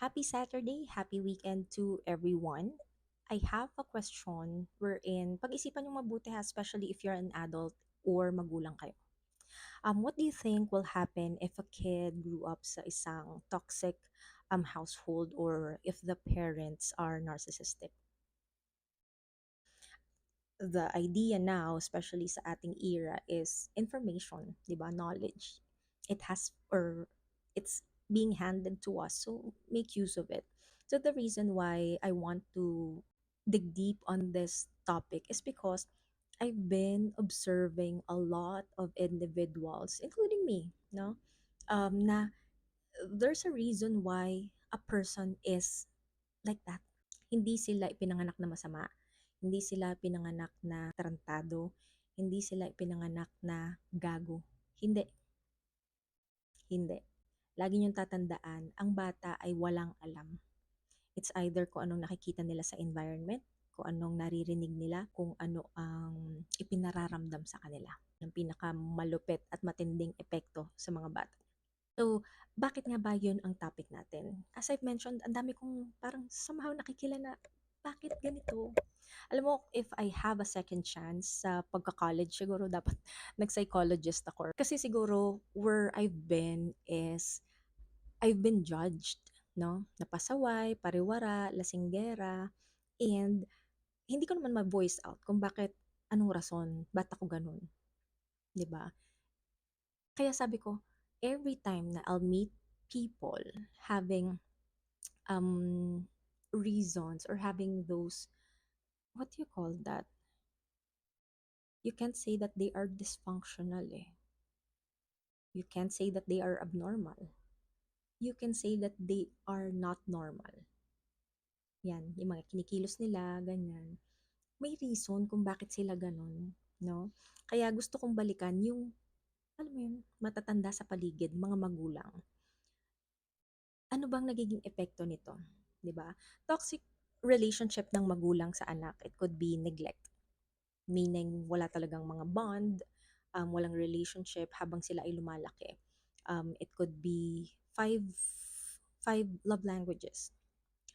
Happy Saturday, happy weekend to everyone. I have a question wherein pag-isipan yung mabuti ha, especially if you're an adult or magulang kayo. What do you think will happen if a kid grew up sa isang toxic household or if the parents are narcissistic? The idea now, especially sa ating era, is information, di ba? Knowledge. It has, or it's being handed to us, so make use of it. So the reason why I want to dig deep on this topic is because I've been observing a lot of individuals, including me, no? Na there's a reason why a person is like that. Hindi sila ipinanganak na masama, hindi sila pinanganak na tarantado, hindi sila ipinanganak na gago. Hindi, hindi. Lagi niyong tatandaan, ang bata ay walang alam. It's either kung anong nakikita nila sa environment, kung anong naririnig nila, kung ano ang ipinararamdam sa kanila. Ng pinakamalupit at matinding epekto sa mga bata. So, bakit nga ba yun ang topic natin? As I've mentioned, ang dami kong parang somehow nakikila na bakit ganito? Alam mo, if I have a second chance sa pagka-college, siguro dapat nag-psychologist ako. Kasi siguro where I've been is I've been judged, no? Napasaway, pariwara, lasinggera, and hindi ko naman ma-voice out kung bakit, anong rason, ba't ako ganun, 'di ba? Kaya sabi ko, every time na I'll meet people having um reasons or having those, what do you call that? You can't say that they are dysfunctional eh. You can't say that they are abnormal. You can say that they are not normal. Yan, yung mga kinikilos nila, ganyan. May reason kung bakit sila ganun, no? Kaya gusto kong balikan yung, alam mo yun, matatanda sa paligid, mga magulang. Ano bang nagiging epekto nito, 'di ba? Toxic relationship ng magulang sa anak, it could be neglect. Meaning wala talagang mga bond, walang relationship habang sila ay lumalaki. It could be five love languages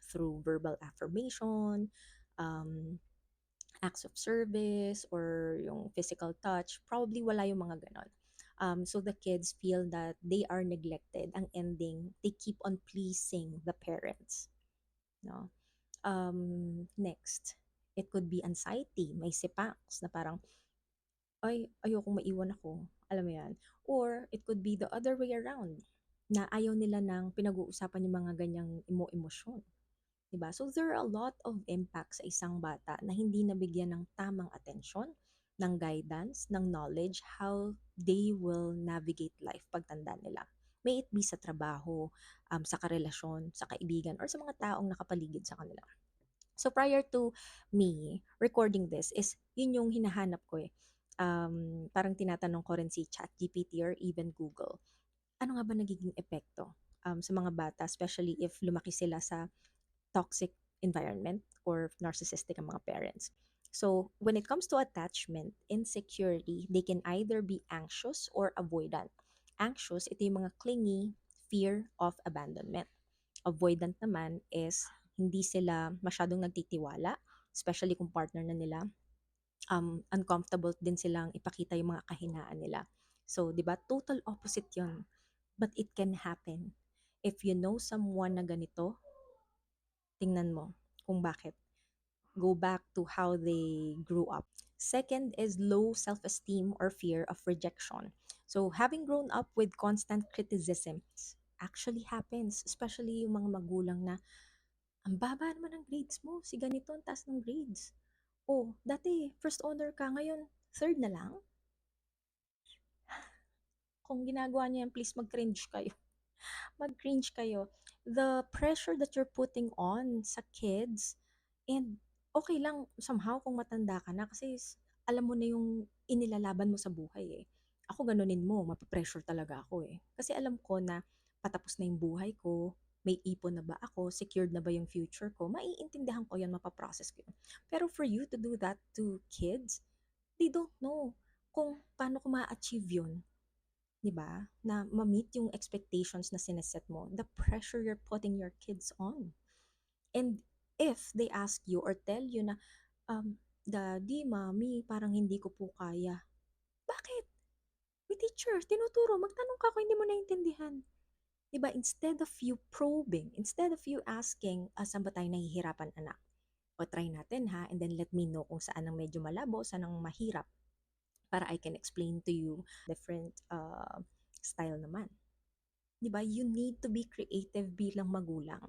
through verbal affirmation, um, acts of service, or yung physical touch. Probably wala yung mga ganon. So the kids feel that they are neglected. Ang ending, they keep on pleasing the parents. No? Next, it could be anxiety. May sipangs na parang, ay, ayokong maiwan ako. Alam mo yan? Or it could be the other way around, na ayaw nila nang pinag-uusapan yung mga ganyang emosyon. 'Di ba? So there are a lot of impacts sa isang bata na hindi nabigyan ng tamang atensyon, ng guidance, ng knowledge, how they will navigate life pagtanda nila. May it be sa trabaho, sa karelasyon, sa kaibigan, or sa mga taong nakapaligid sa kanila. So prior to me recording this is yun yung hinahanap ko eh. Parang tinatanong ko rin si ChatGPT or even Google. Ano nga ba nagiging epekto sa mga bata, especially if lumaki sila sa toxic environment or narcissistic ang mga parents? So when it comes to attachment, insecurity, they can either be anxious or avoidant. Anxious, ito yung mga clingy, fear of abandonment. Avoidant naman is hindi sila masyadong nagtitiwala, especially kung partner na nila. Uncomfortable din silang ipakita yung mga kahinaan nila. So, di ba, total opposite yun. But it can happen. If you know someone na ganito, tingnan mo kung bakit. Go back to how they grew up. Second is low self-esteem or fear of rejection. So, having grown up with constant criticism actually happens, especially yung mga magulang na, ang baba naman ng grades mo, si ganito ang taas ng grades. Oh, dati first honor ka, ngayon third na lang. Kung ginagawa niya yan, please mag-cringe kayo. Mag-cringe kayo. The pressure that you're putting on sa kids, and okay lang somehow kung matanda ka na kasi alam mo na yung inilalaban mo sa buhay eh. Ako ganunin mo, mapapressure talaga ako eh. Kasi alam ko na patapos na yung buhay ko, may ipon na ba ako, secured na ba yung future ko, maiintindihan ko yan, mapaprocess ko yun. Pero for you to do that to kids, they don't know kung paano ko ma-achieve yun. 'di ba? Na ma-meet yung expectations na sineset mo, the pressure you're putting your kids on. And if they ask you or tell you na, "Daddy, Mommy, parang hindi ko po kaya." Bakit? May teacher, tinuturo, magtanong ka kung hindi mo naintindihan. 'Di ba? Instead of you probing, instead of you asking, "Saan ba tayo nahihirapan, anak? O try natin ha, and then let me know kung saan ang medyo malabo, saan ang mahirap para I can explain to you different style naman." 'Di ba? You need to be creative bilang magulang.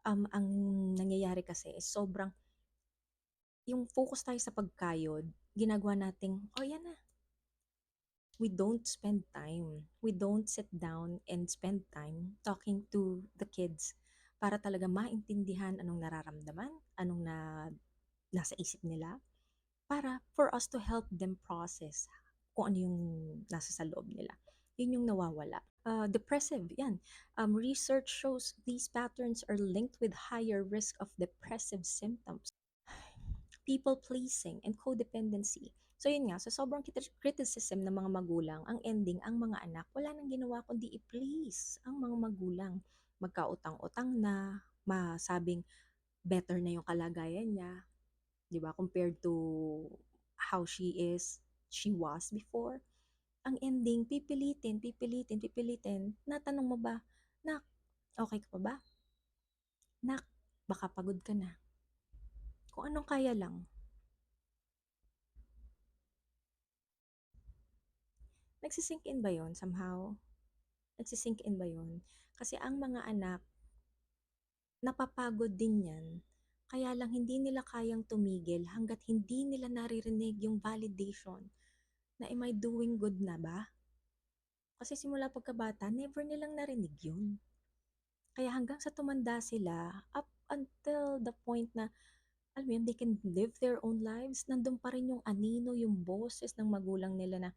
Ang nangyayari kasi is sobrang yung focus tayo sa pagkayod, ginagawa nating, "Oh, yan na." We don't spend time. We don't sit down and spend time talking to the kids para talaga maintindihan anong nararamdaman, anong nasa isip nila, para for us to help them process kung ano yung nasa sa loob nila. Yun yung nawawala. Depressive, yan. Research shows these patterns are linked with higher risk of depressive symptoms, people pleasing, and codependency. So yun nga, sa sobrang criticism ng mga magulang, ang ending, ang mga anak, wala nang ginawa kundi i-please ang mga magulang. Magkautang-utang na, masabing better na yung kalagayan niya, 'di ba, compared to how she was before. Ang ending, pipilitin, pipilitin, pipilitin. Natanong mo ba, "Nak, okay ka pa ba? Nak, baka pagod ka na." Kung anong kaya lang. Nagsisink in ba yon somehow? Nagsisink in ba yun? Kasi ang mga anak, napapagod din yan. Kaya lang hindi nila kayang tumigil hanggat hindi nila naririnig yung validation na am I doing good na ba? Kasi simula pagkabata, never nilang narinig yun. Kaya hanggang sa tumanda sila, up until the point na, alam mo yun, they can live their own lives, nandun pa rin yung anino, yung boses ng magulang nila na,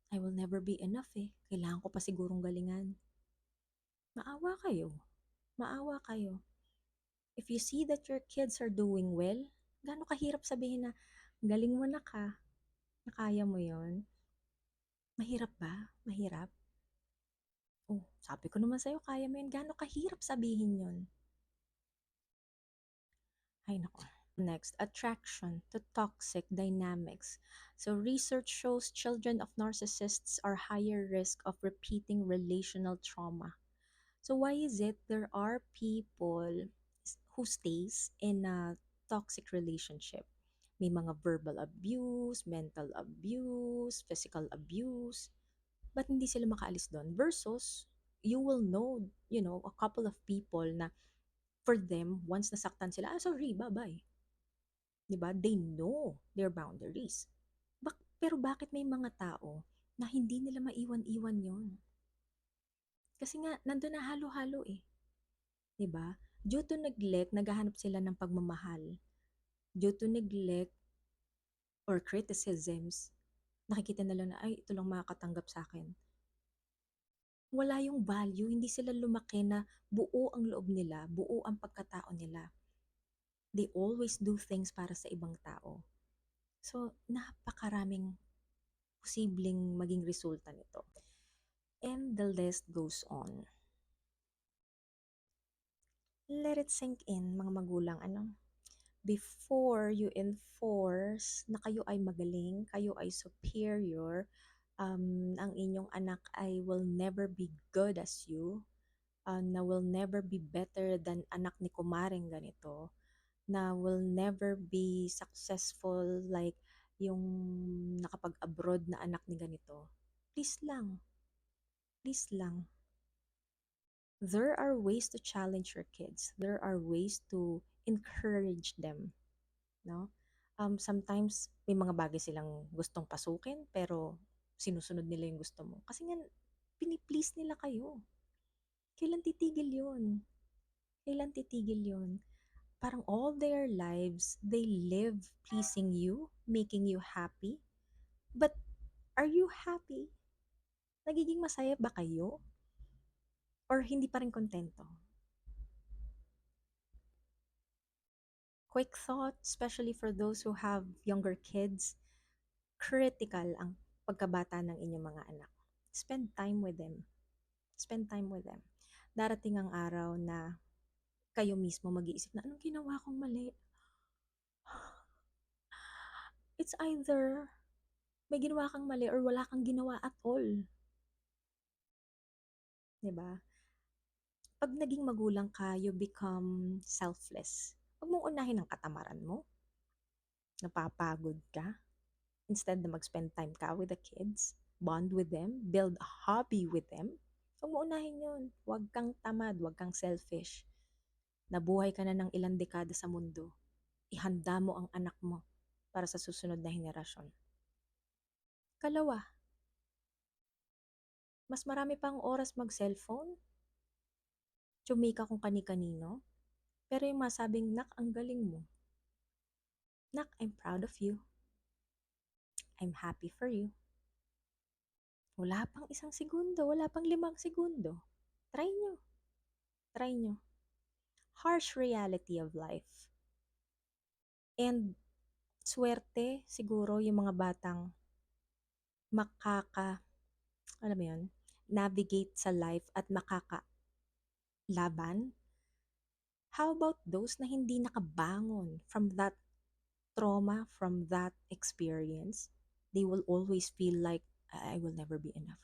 I will never be enough eh. Kailangan ko pa sigurong galingan. Maawa kayo. Maawa kayo. If you see that your kids are doing well, gaano kahirap sabihin na, galing mo na ka, na kaya mo yon. Mahirap ba? Mahirap? Oh, sabi ko naman sa'yo, kaya mo yun. Gaano kahirap sabihin yon? Ay, nako. Next, attraction to toxic dynamics. So, research shows children of narcissists are higher risk of repeating relational trauma. So, why is it there are people who stays in a toxic relationship? May mga verbal abuse, mental abuse, physical abuse. Ba't hindi sila makaalis doon? Versus, you will know, a couple of people na for them, once nasaktan sila, sorry, bye-bye. 'Di ba? They know their boundaries. Pero bakit may mga tao na hindi nila maiwan-iwan yon? Kasi nga, nandun na halo-halo eh. 'Di ba? Due to neglect, naghahanap sila ng pagmamahal. Due to neglect or criticisms, nakikita nila na, ay, ito lang makakatanggap sa akin. Wala yung value, hindi sila lumaki na buo ang loob nila, buo ang pagkatao nila. They always do things para sa ibang tao. So, napakaraming posibleng maging resulta nito. And the list goes on. Let it sink in, mga magulang, ano? Before you enforce na kayo ay magaling, kayo ay superior, ang inyong anak ay will never be good as you, na will never be better than anak ni kumaring ganito, na will never be successful like yung nakapag-abroad na anak ni ganito. Please lang, there are ways to challenge your kids. There are ways to encourage them, no? Sometimes may mga bagay silang gustong pasukin pero sinusunod nila yung gusto mo. Kasi nga pini-please nila kayo. Kailan titigil 'yun? Kailan titigil 'yun? Parang all their lives they live pleasing you, making you happy. But are you happy? Nagiging masaya ba kayo? Or hindi pa rin kontento? Quick thought, especially for those who have younger kids, critical ang pagkabata ng inyong mga anak. Spend time with them. Spend time with them. Darating ang araw na kayo mismo mag-iisip na, anong ginawa kong mali? It's either may ginawa kang mali or wala kang ginawa at all. 'Di ba? Pag naging magulang ka, you become selfless. Huwag mong unahin ang katamaran mo, napapagod ka. Instead na mag-spend time ka with the kids, bond with them, build a hobby with them, huwag mo unahin yun. Huwag kang tamad, huwag kang selfish. Nabuhay ka na ng ilang dekada sa mundo. Ihanda mo ang anak mo para sa susunod na henerasyon. Kalawa, mas marami pang oras mag-cellphone, tsumika kung kani-kanino, pero yung masabing, nak, ang galing mo. Nak, I'm proud of you. I'm happy for you. Wala pang 1 segundo, wala pang 5 segundo. Try nyo, try nyo. Harsh reality of life. And swerte siguro yung mga batang makaka, alam mo yun, navigate sa life at makakalaban. How about those na hindi nakabangon from that trauma, from that experience? They will always feel like, I will never be enough.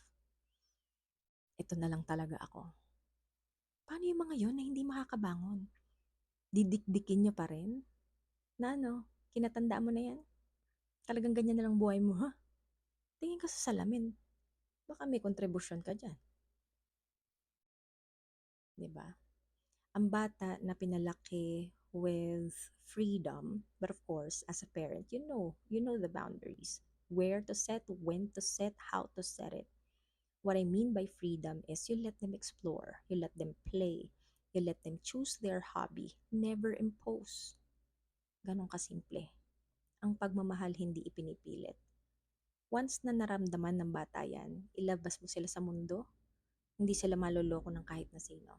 Ito na lang talaga ako. Paano yung mga yon na hindi makakabangon? Didikdikin nyo pa rin? Na ano, kinatandaan mo na yan? Talagang ganyan na lang buhay mo, ha? Tingin ka sa salamin. Baka may kontribusyon ka dyan. 'Di ba? Ang bata na pinalaki with freedom, but of course, as a parent, you know the boundaries. Where to set, when to set, how to set it. What I mean by freedom is you let them explore, you let them play, you let them choose their hobby, never impose. Ganon kasimple. Ang pagmamahal hindi ipinipilit. Once na naramdaman ng bata yan, ilabas mo sila sa mundo, hindi sila maloloko ng kahit na sino.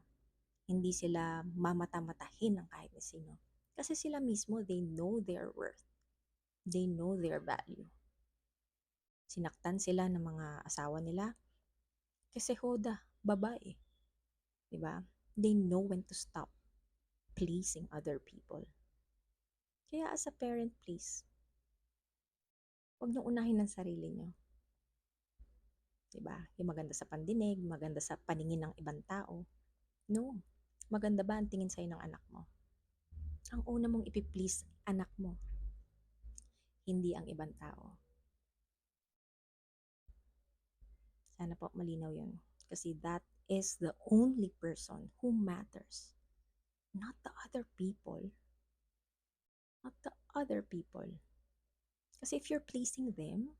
Hindi sila mamata-matahin ng kahit na sino. Kasi sila mismo, they know their worth. They know their value. Sinaktan sila ng mga asawa nila kasi hoda, babae. Diba? They know when to stop pleasing other people. Kaya as a parent, please, huwag niyong unahin ang sarili niyo. Diba? Yung maganda sa pandinig, maganda sa paningin ng ibang tao. No. Maganda ba ang tingin sa'yo ng anak mo? Ang una mong ipiplease anak mo, hindi ang ibang tao. Sana po malinaw yun. Kasi that is the only person who matters. Not the other people. Not the other people. Kasi if you're pleasing them,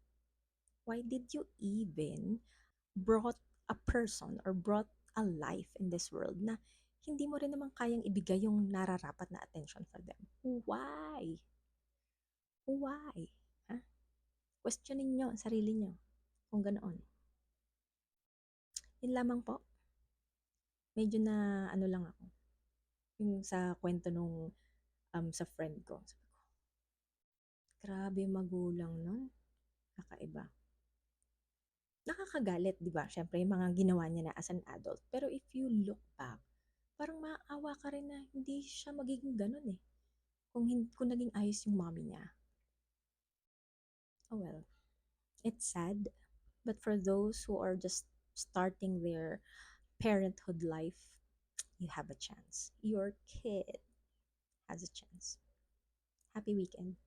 why did you even brought a person or brought a life in this world na hindi mo rin naman kayang ibigay yung nararapat na attention for them? Why? Why? Ha? Questionin nyo ang sarili nyo kung ganoon. Yun lamang po. Medyo na ano lang ako. Yung sa kwento nung sa friend ko. Sabi ko, grabe magulang nun. Kakaiba. Nakakagalit, di ba? Siyempre, yung mga ginawa niya na as an adult. Pero if you look back, parang maawa ka rin na hindi siya magiging ganun eh. Kung naging ayos yung mommy niya. Oh well, it's sad. But for those who are just starting their parenthood life, you have a chance. Your kid has a chance. Happy weekend.